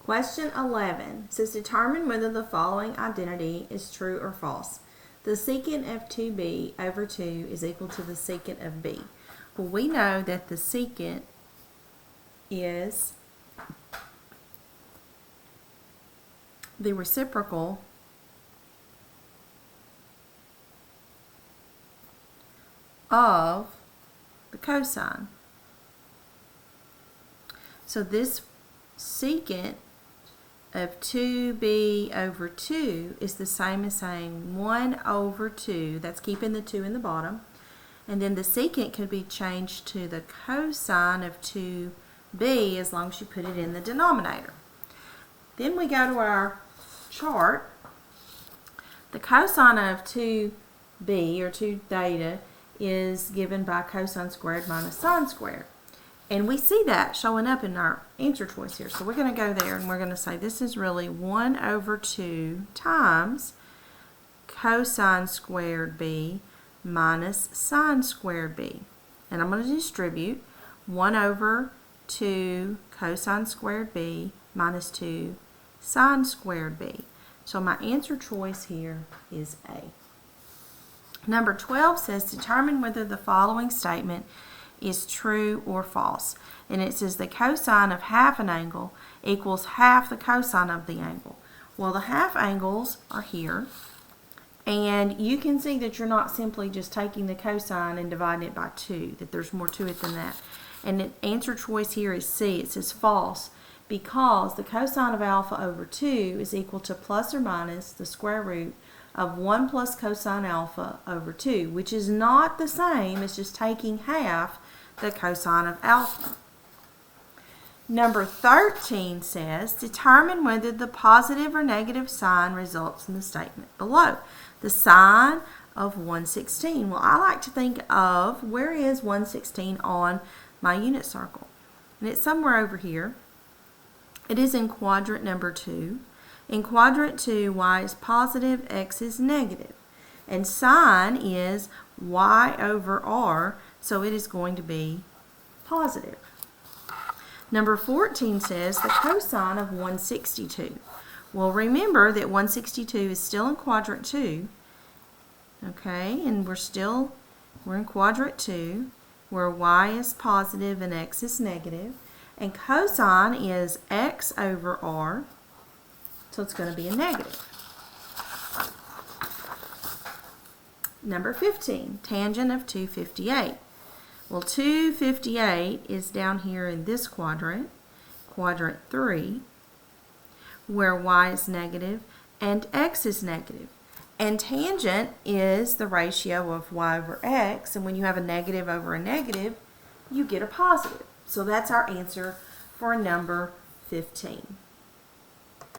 Question 11 says determine whether the following identity is true or false. The secant of 2b over 2 is equal to the secant of b. Well, we know that the secant is the reciprocal of the cosine. So this secant of 2b over 2 is the same as saying 1 over 2, that's keeping the 2 in the bottom, and then the secant could be changed to the cosine of 2b as long as you put it in the denominator. Then we go to our chart. The cosine of 2b, or 2 theta, is given by cosine squared minus sine squared. And we see that showing up in our answer choice here. So we're going to go there and we're going to say this is really 1 over 2 times cosine squared b minus sine squared b. And I'm going to distribute 1 over 2 cosine squared b minus 2 sine squared b. So my answer choice here is A. Number 12 says determine whether the following statement is true or false. And it says the cosine of half an angle equals half the cosine of the angle. Well, the half angles are here. And you can see that you're not simply just taking the cosine and dividing it by 2, that there's more to it than that. And the answer choice here is C. It says false because the cosine of alpha over 2 is equal to plus or minus the square root of 1 plus cosine alpha over 2, which is not the same as just taking half the cosine of alpha. Number 13 says, determine whether the positive or negative sign results in the statement below. The sign of 116. Well, I like to think of, where is 116 on my unit circle? And it's somewhere over here. It is in quadrant number 2. In quadrant 2, y is positive, x is negative. And sine is y over r, so it is going to be positive. Number 14 says the cosine of 162. Well, remember that 162 is still in quadrant 2. Okay, and we're in quadrant 2, where y is positive and x is negative. And cosine is x over r, so it's going to be a negative. Number 15, tangent of 258. Well, 258 is down here in this quadrant, quadrant 3, where y is negative and x is negative. And tangent is the ratio of y over x, and when you have a negative over a negative, you get a positive. So that's our answer for number 15.